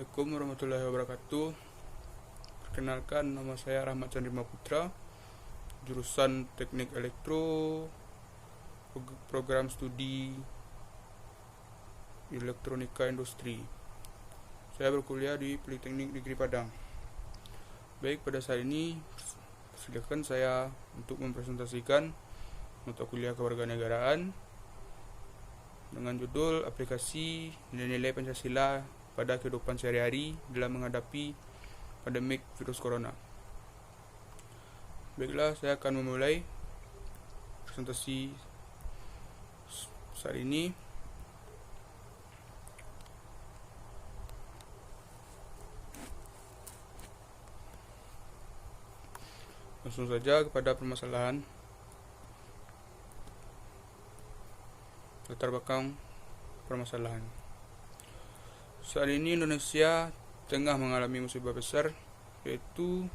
Assalamualaikum warahmatullahi wabarakatuh. Perkenalkan, nama saya Rahmat Chandrima Putra, jurusan Teknik Elektro, program studi Elektronika Industri. Saya berkuliah di Politeknik Negeri Padang. Baik, pada saat ini silakan saya untuk mempresentasikan mata kuliah kewarganegaraan dengan judul aplikasi nilai-nilai Pancasila pada kehidupan sehari-hari dalam menghadapi pandemik virus corona. Baiklah, saya akan memulai presentasi saat ini. Langsung saja kepada permasalahan. Latar belakang permasalahan. Saat ini Indonesia tengah mengalami musibah besar, yaitu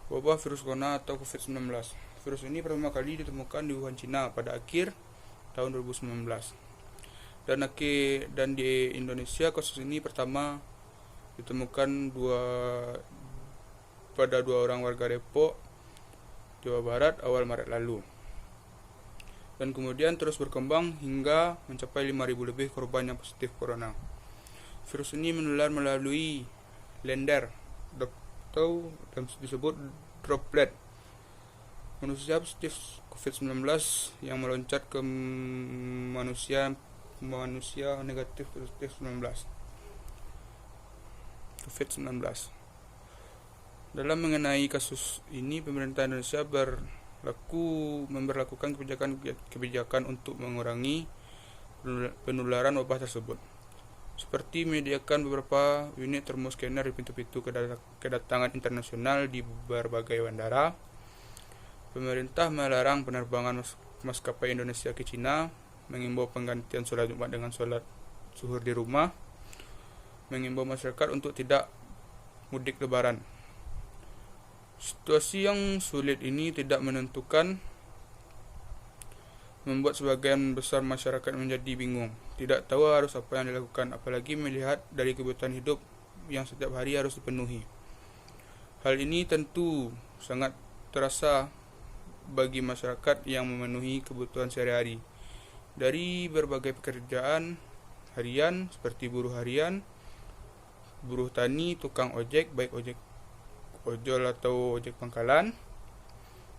wabah virus corona atau COVID-19. Virus ini pertama kali ditemukan di Wuhan, Cina pada akhir tahun 2019. Dan di Indonesia kasus ini pertama ditemukan pada dua orang warga Depok, Jawa Barat awal Maret lalu. Dan kemudian terus berkembang hingga mencapai 5.000 lebih korban yang positif corona. Virus ini menular melalui lender atau disebut droplet. Manusia positif COVID-19 yang meloncat ke manusia negatif positif COVID-19. Dalam mengenai kasus ini, pemerintah Indonesia memberlakukan kebijakan untuk mengurangi penularan wabah tersebut, seperti menyediakan beberapa unit thermoscanner di pintu-pintu kedatangan internasional di berbagai bandara. Pemerintah melarang penerbangan maskapai Indonesia ke Cina, mengimbau penggantian sholat Jumat dengan sholat zuhur di rumah, mengimbau masyarakat untuk tidak mudik lebaran. Situasi yang sulit ini tidak menentukan, membuat sebagian besar masyarakat menjadi bingung, tidak tahu harus apa yang dilakukan, apalagi melihat dari kebutuhan hidup yang setiap hari harus dipenuhi. Hal ini tentu sangat terasa bagi masyarakat yang memenuhi kebutuhan sehari-hari dari berbagai pekerjaan harian seperti buruh harian, buruh tani, tukang ojek, baik ojol atau ojek pangkalan,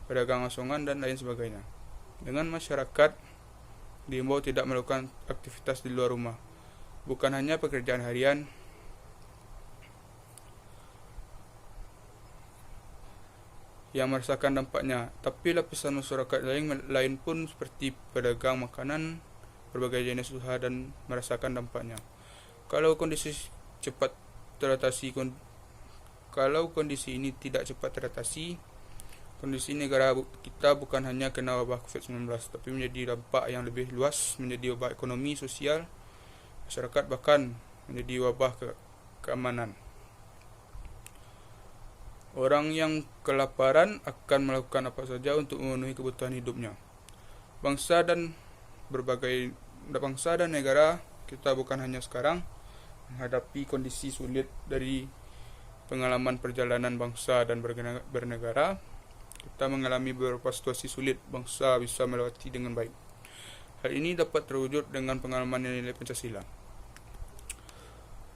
pedagang asongan, dan lain sebagainya. Dengan masyarakat diimbau tidak melakukan aktivitas di luar rumah. Bukan hanya pekerjaan harian yang merasakan dampaknya, tapi lapisan masyarakat lain pun seperti pedagang makanan, berbagai jenis usaha dan merasakan dampaknya. Kalau kondisi ini tidak cepat teratasi, kondisi negara kita bukan hanya kena wabah COVID-19, tapi menjadi dampak yang lebih luas, menjadi wabah ekonomi, sosial, masyarakat, bahkan menjadi wabah keamanan. Orang yang kelaparan akan melakukan apa saja untuk memenuhi kebutuhan hidupnya. Bangsa dan negara kita bukan hanya sekarang menghadapi kondisi sulit dari pengalaman perjalanan bangsa dan bernegara. Kita mengalami beberapa situasi sulit bangsa bisa melewati dengan baik. Hal ini dapat terwujud dengan pengalaman nilai Pancasila.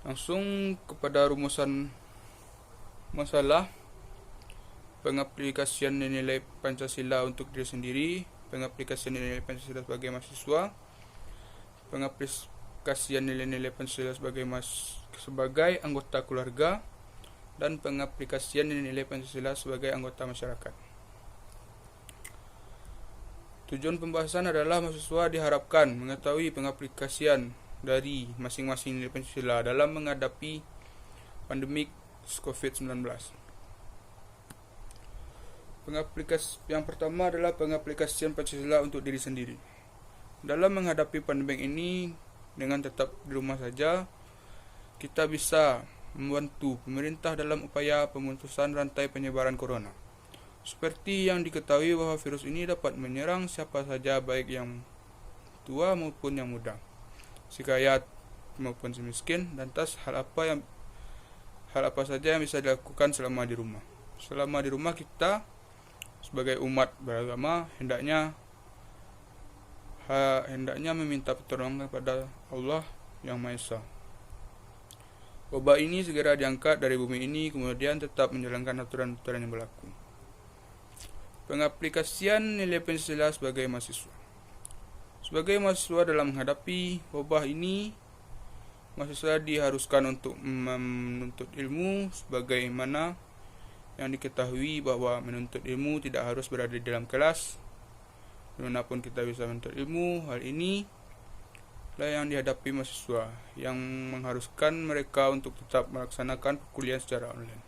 Langsung kepada rumusan masalah. Pengaplikasian nilai Pancasila untuk diri sendiri, pengaplikasian nilai Pancasila sebagai mahasiswa, pengaplikasian nilai-nilai Pancasila sebagai anggota keluarga, dan pengaplikasian nilai Pancasila sebagai anggota masyarakat. Tujuan pembahasan adalah mahasiswa diharapkan mengetahui pengaplikasian dari masing-masing nilai Pancasila dalam menghadapi pandemik COVID-19. Yang pertama adalah pengaplikasian Pancasila untuk diri sendiri. Dalam menghadapi pandemik ini, dengan tetap di rumah saja, kita bisa membantu pemerintah dalam upaya pemutusan rantai penyebaran corona. Seperti yang diketahui bahwa virus ini dapat menyerang siapa saja, baik yang tua maupun yang muda. maupun si miskin. Lantas hal apa saja yang bisa dilakukan selama di rumah? Selama di rumah kita sebagai umat beragama hendaknya meminta pertolongan kepada Allah yang Maha Esa. Wabah ini segera diangkat dari bumi ini, kemudian tetap menjalankan aturan-aturan yang berlaku. Pengaplikasian nilai Pancasila sebagai mahasiswa. Sebagai mahasiswa dalam menghadapi wabah ini, mahasiswa diharuskan untuk menuntut ilmu sebagaimana yang diketahui bahwa menuntut ilmu tidak harus berada di dalam kelas. Dimanapun kita bisa menuntut ilmu, hal ini lah yang dihadapi mahasiswa, yang mengharuskan mereka untuk tetap melaksanakan perkuliahan secara online.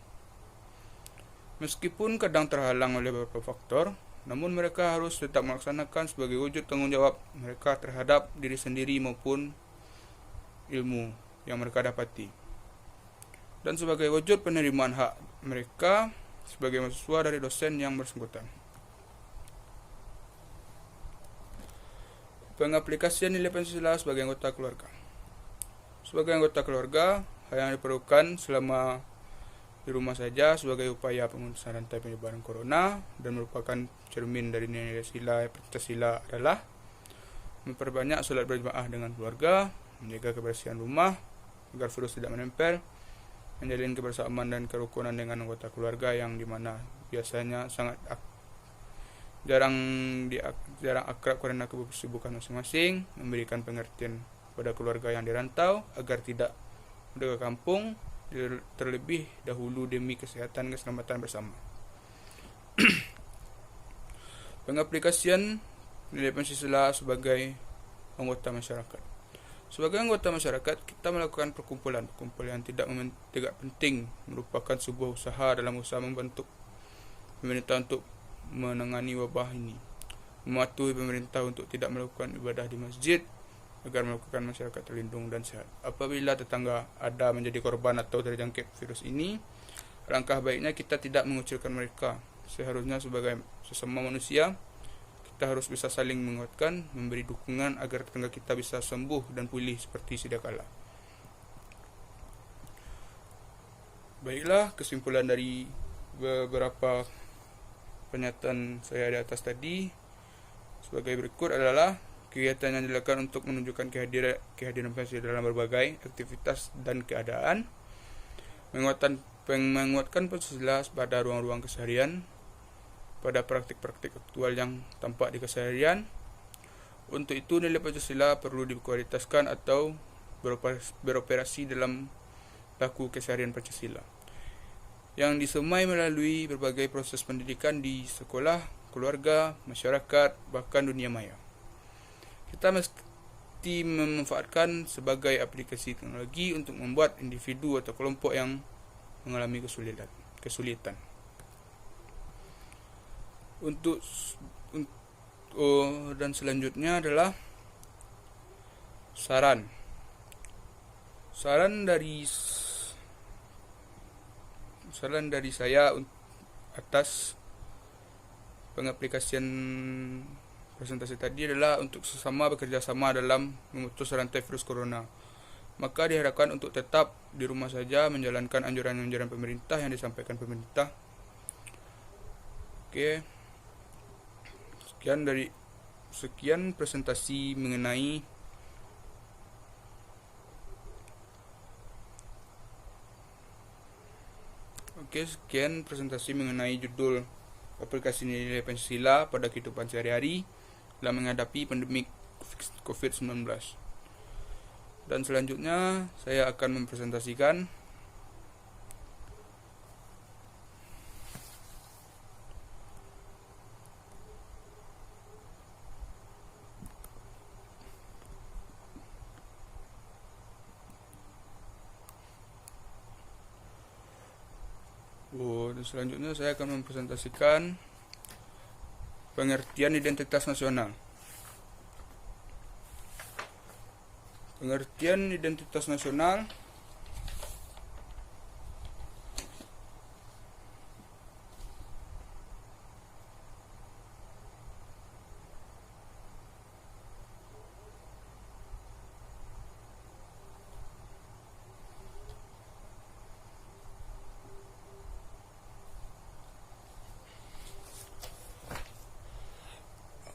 Meskipun kadang terhalang oleh beberapa faktor, namun mereka harus tetap melaksanakan sebagai wujud tanggung jawab mereka terhadap diri sendiri maupun ilmu yang mereka dapati, dan sebagai wujud penerimaan hak mereka sebagai mahasiswa dari dosen yang bersangkutan. Pengaplikasian nilai Pancasila sebagai anggota keluarga. Sebagai anggota keluarga, hal yang diperlukan selama di rumah saja sebagai upaya pemutusan rantai penyebaran corona dan merupakan cermin dari nilai Pancasila adalah memperbanyak salat berjamaah dengan keluarga, menjaga kebersihan rumah agar virus tidak menempel, menjalin kebersamaan dan kerukunan dengan anggota keluarga yang dimana biasanya sangat jarang akrab karena kesibukan masing-masing, memberikan pengertian pada keluarga yang dirantau agar tidak mudah ke kampung terlebih dahulu demi kesehatan dan keselamatan bersama. Pengaplikasian nilai Pancasila sebagai anggota masyarakat. Sebagai anggota masyarakat, kita melakukan perkumpulan yang tidak penting, merupakan sebuah usaha dalam usaha membantu pemerintah untuk menangani wabah ini, mematuhi pemerintah untuk tidak melakukan ibadah di masjid agar melakukan masyarakat terlindung dan sehat. Apabila tetangga ada menjadi korban atau terjangkit virus ini, alangkah baiknya kita tidak mengucilkan mereka. Seharusnya sebagai sesama manusia, kita harus bisa saling menguatkan, memberi dukungan agar tetangga kita bisa sembuh dan pulih seperti sedia kala. Baiklah, kesimpulan dari beberapa pernyataan saya di atas tadi sebagai berikut adalah kegiatan yang dilakukan untuk menunjukkan kehadiran Pancasila dalam berbagai aktivitas dan keadaan, menguatkan Pancasila pada ruang-ruang keseharian, pada praktik-praktik aktual yang tampak di keseharian. Untuk itu nilai Pancasila perlu dikualitaskan atau beroperasi dalam laku keseharian Pancasila yang disemai melalui berbagai proses pendidikan di sekolah, keluarga, masyarakat, bahkan dunia maya. Kita mesti memanfaatkan sebagai aplikasi teknologi untuk membuat individu atau kelompok yang mengalami kesulitan. Dan selanjutnya adalah saran dari saya atas pengaplikasian presentasi tadi adalah untuk sesama bekerja sama dalam memutus rantai virus corona. Maka diharapkan untuk tetap di rumah saja menjalankan anjuran-anjuran pemerintah yang disampaikan pemerintah. Oke. Sekian presentasi mengenai judul aplikasi nilai Pancasila pada kehidupan sehari-hari dalam menghadapi pandemi COVID-19. Dan selanjutnya saya akan mempresentasikan pengertian identitas nasional. Pengertian identitas nasional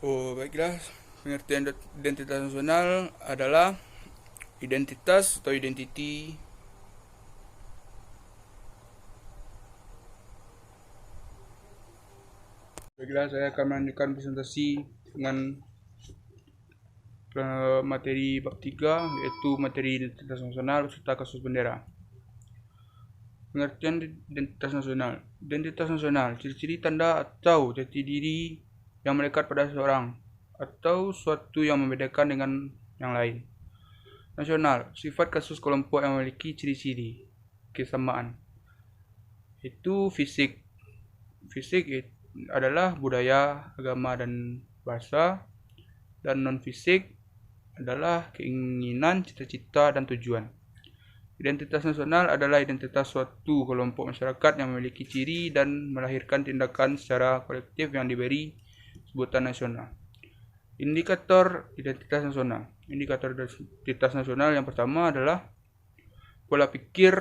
Oh, baiklah. Pengertian identitas nasional adalah identitas atau identiti Baiklah, saya akan melanjutkan presentasi dengan materi bab 3, yaitu materi identitas nasional serta kasus bendera. Pengertian identitas nasional. Identitas nasional, ciri-ciri tanda atau jati diri yang melekat pada seseorang atau suatu yang membedakan dengan yang lain. Nasional, sifat kasus kelompok yang memiliki ciri-ciri kesamaan. Itu fisik. Fisik adalah budaya, agama, dan bahasa. Dan non-fisik adalah keinginan, cita-cita, dan tujuan. Identitas nasional adalah identitas suatu kelompok masyarakat yang memiliki ciri dan melahirkan tindakan secara kolektif yang diberi sebutan nasional. Indikator identitas nasional. Indikator identitas nasional yang pertama adalah pola pikir,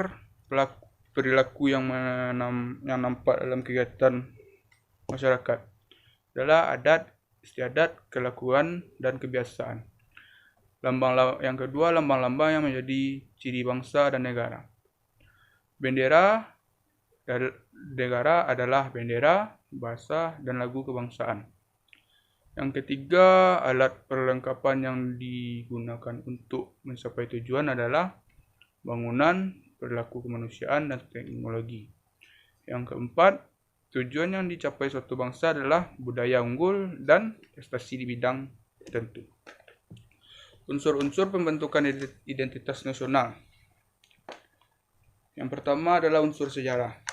perilaku yang nampak dalam kegiatan masyarakat. Adalah adat, istiadat, kelakuan, dan kebiasaan. Yang kedua, lambang-lambang yang menjadi ciri bangsa dan negara. Bendera negara adalah bendera, bahasa, dan lagu kebangsaan. Yang ketiga, alat perlengkapan yang digunakan untuk mencapai tujuan adalah bangunan, perilaku kemanusiaan, dan teknologi. Yang keempat, tujuan yang dicapai suatu bangsa adalah budaya unggul dan prestasi di bidang tertentu. Unsur-unsur pembentukan identitas nasional. Yang pertama adalah unsur sejarah.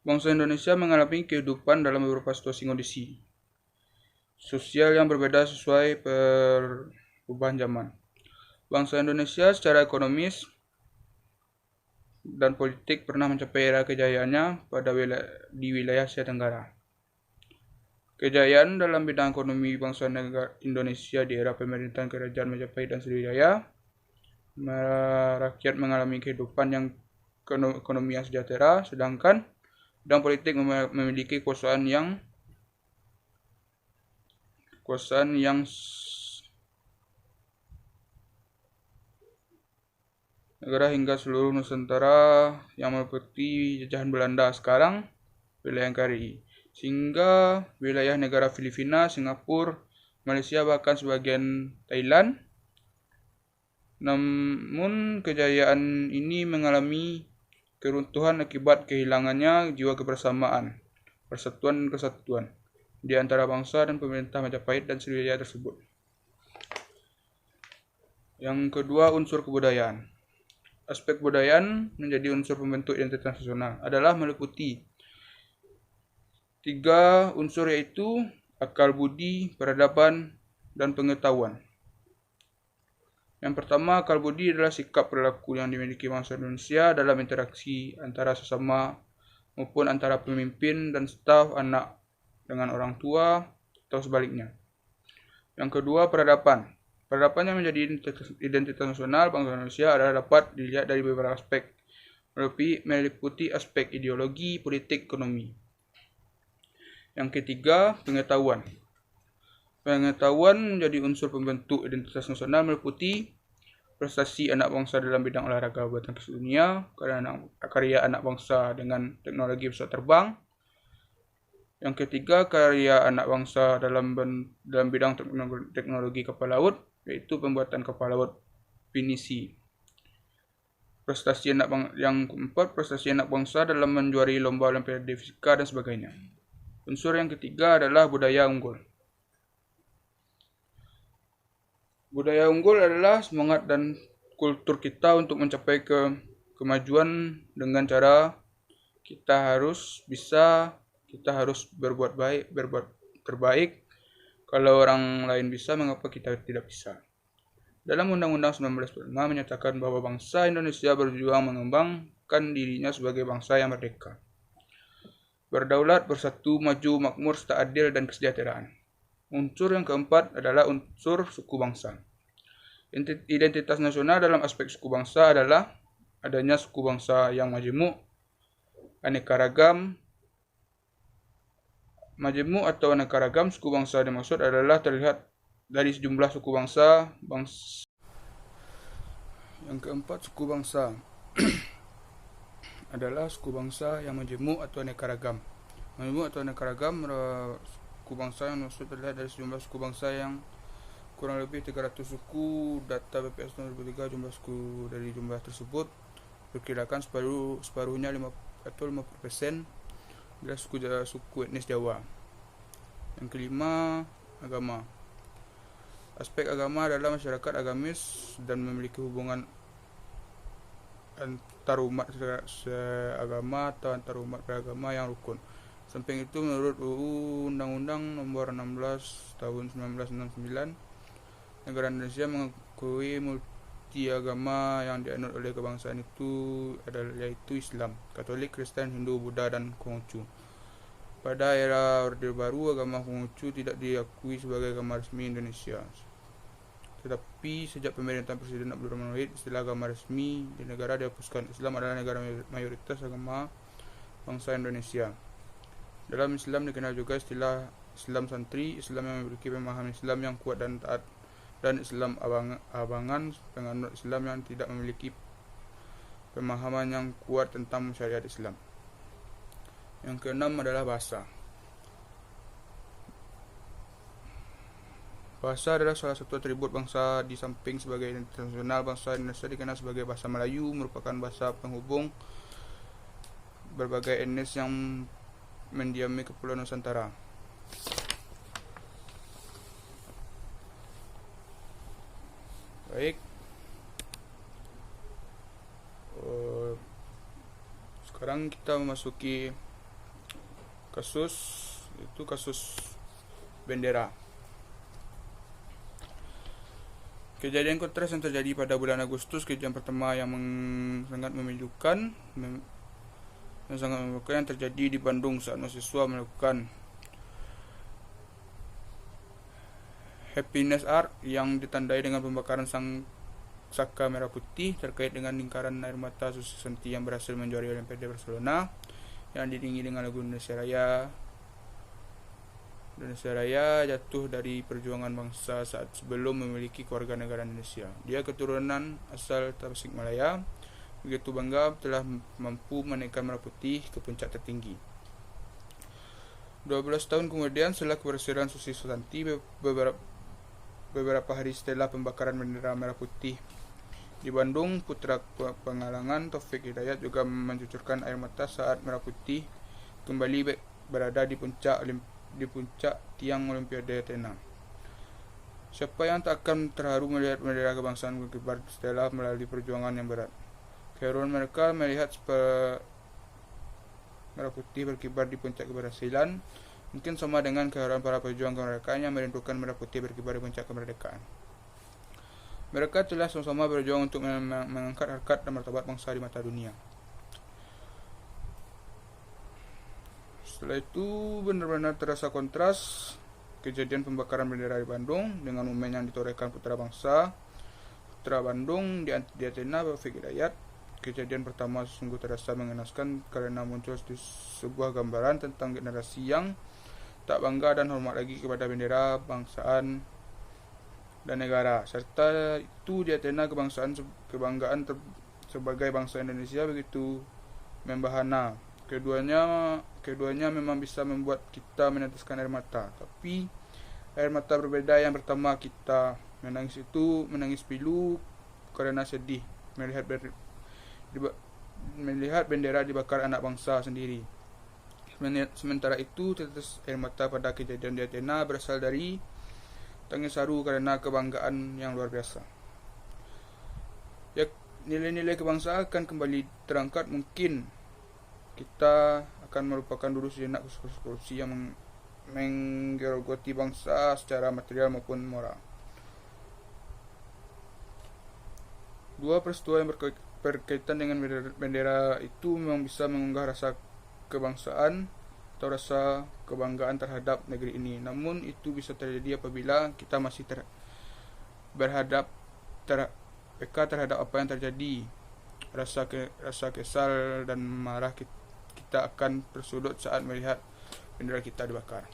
Bangsa Indonesia mengalami kehidupan dalam beberapa situasi kondisi sosial yang berbeda sesuai perubahan zaman. Bangsa Indonesia secara ekonomis dan politik pernah mencapai era kejayaannya di wilayah Asia Tenggara. Kejayaan dalam bidang ekonomi bangsa Indonesia di era pemerintahan Kerajaan Majapahit dan Sriwijaya, rakyat mengalami kehidupan yang ekonomi yang sejahtera, sedangkan bidang politik memiliki kekuasaan yang negara hingga seluruh Nusantara yang meliputi jajahan Belanda, sekarang wilayah NKRI, sehingga wilayah negara Filipina, Singapura, Malaysia, bahkan sebagian Thailand. Namun kejayaan ini mengalami keruntuhan akibat kehilangannya jiwa kebersamaan, persatuan dan kesatuan di antara bangsa dan pemerintah Majapahit dan Sriwijaya tersebut. Yang kedua, unsur kebudayaan. Aspek kebudayaan menjadi unsur pembentuk identitas nasional adalah meliputi 3 unsur, yaitu akal budi, peradaban, dan pengetahuan. Yang pertama, akal budi adalah sikap perilaku yang dimiliki bangsa Indonesia dalam interaksi antara sesama maupun antara pemimpin dan staf, anak dengan orang tua, atau sebaliknya. Yang kedua, peradaban. Peradaban yang menjadi identitas nasional bangsa Indonesia adalah dapat dilihat dari beberapa aspek, meliputi aspek ideologi, politik, ekonomi. Yang ketiga, pengetahuan. Pengetahuan menjadi unsur pembentuk identitas nasional meliputi prestasi anak bangsa dalam bidang olahraga bulu tangkis dunia, karya anak bangsa dengan teknologi pesawat terbang. Yang ketiga, karya anak bangsa dalam bidang teknologi kapal laut, yaitu pembuatan kapal laut pinisi. Yang keempat, prestasi anak bangsa dalam menjuarai lomba olimpiade fisika dan sebagainya. Unsur yang ketiga adalah budaya unggul. Budaya unggul adalah semangat dan kultur kita untuk mencapai kemajuan dengan cara kita harus berbuat terbaik. Kalau orang lain bisa, mengapa kita tidak bisa? Dalam Undang-Undang 1945 menyatakan bahwa bangsa Indonesia berjuang mengembangkan dirinya sebagai bangsa yang merdeka, berdaulat, bersatu, maju, makmur, serta adil dan kesejahteraan. Unsur yang keempat adalah unsur suku bangsa. Identitas nasional dalam aspek suku bangsa adalah adanya suku bangsa yang majemuk, aneka ragam, Majemuk atau aneka ragam suku bangsa dimaksud adalah terlihat dari sejumlah suku bangsa. Yang keempat, suku bangsa adalah suku bangsa yang majemuk atau aneka ragam. Majemuk atau aneka ragam suku bangsa yang maksud terlihat dari sejumlah suku bangsa yang kurang lebih 300 suku. Data BPS tahun 2003, jumlah suku dari jumlah tersebut perkirakan separuhnya 50% adalah suku etnis Jawa. Yang kelima, agama. Aspek agama adalah masyarakat agamis dan memiliki hubungan antarumat seagama atau antarumat beragama yang rukun. Samping itu, menurut UU Undang-Undang Nomor 16 Tahun 1969, negara Indonesia mengakui multiagama yang dianut oleh kebangsaan itu yaitu Islam, Katolik, Kristen, Hindu, Buddha, dan Konghucu. Pada era Orde Baru, agama Konghucu tidak diakui sebagai agama resmi Indonesia. Tetapi sejak pemerintahan Presiden Abdul Rahman Wahid, istilah agama resmi di negara dihapuskan. Islam adalah negara mayoritas agama bangsa Indonesia. Dalam Islam dikenal juga istilah Islam santri, Islam yang memiliki pemahaman Islam yang kuat dan taat, dan Islam abangan, penganut Islam yang tidak memiliki pemahaman yang kuat tentang syariat Islam. Yang keenam adalah bahasa. Bahasa adalah salah satu atribut bangsa. Di samping sebagai identitas nasional, bangsa Indonesia dikenal sebagai bahasa Melayu, merupakan bahasa penghubung berbagai etnis yang mendiami Kepulauan Nusantara. Baik, sekarang kita memasuki kasus bendera. Kejadian kontras yang terjadi pada bulan Agustus, kejadian pertama yang sangat memilukan yang terjadi di Bandung saat mahasiswa melakukan Happiness Art yang ditandai dengan pembakaran saka merah putih terkait dengan lingkaran air mata Susi Santi yang berhasil menjuari Olimpiade Barcelona yang diiringi dengan lagu Indonesia Raya. Indonesia Raya jatuh dari perjuangan bangsa saat sebelum memiliki keluarga negara Indonesia. Dia keturunan asal Tasikmalaya, begitu bangga telah mampu menaikkan merah putih ke puncak tertinggi. 12 tahun kemudian, setelah keberhasilan Susi Santi, beberapa hari setelah pembakaran bendera merah putih di Bandung, putra Pengalangan Taufik Hidayat juga mencucurkan air mata saat merah putih kembali berada di puncak tiang Olimpiade Athena. Siapa yang tak akan terharu melihat bendera kebangsaan berkibar setelah melalui perjuangan yang berat? Keharuan mereka melihat merah putih berkibar di puncak keberhasilan mungkin sama dengan keharuan para pejuang kemerdekaan yang merindukan merah putih berkibar di puncak kemerdekaan. Mereka telah sama-sama berjuang untuk mengangkat harkat dan martabat bangsa di mata dunia. Setelah itu benar-benar terasa kontras kejadian pembakaran bendera di Bandung dengan momen yang ditorehkan putra Bandung di Athena, Taufik Hidayat. Kejadian pertama sungguh terasa mengenaskan karena muncul sebuah gambaran tentang generasi yang tak bangga dan hormat lagi kepada bendera, bangsaan, dan negara. Serta itu di Athena kebanggaan sebagai bangsa Indonesia begitu membahana. Keduanya memang bisa membuat kita meneteskan air mata, tapi air mata berbeda. Yang pertama kita menangis pilu karena sedih melihat bendera dibakar anak bangsa sendiri. Sementara itu, tetes air mata pada kejadian di Athena berasal dari tangis haru karena kebanggaan yang luar biasa. Ya, nilai-nilai kebangsaan akan kembali terangkat. Mungkin kita akan melupakan dulu sejenak korupsi yang menggerogoti bangsa secara material maupun moral. Dua peristiwa yang berkaitan dengan bendera itu memang bisa mengunggah rasa kebangsaan atau rasa kebanggaan terhadap negeri ini. Namun itu bisa terjadi apabila kita masih peka terhadap apa yang terjadi. Rasa kesal dan marah kita akan tersudut saat melihat bendera kita dibakar.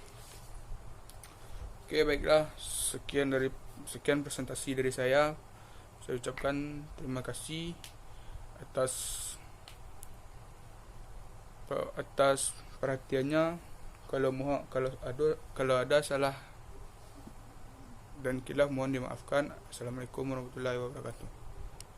Oke, baiklah, sekian presentasi dari saya. Saya ucapkan terima kasih atas perhatiannya. Kalau ada salah dan khilaf mohon dimaafkan. Assalamualaikum warahmatullahi wabarakatuh.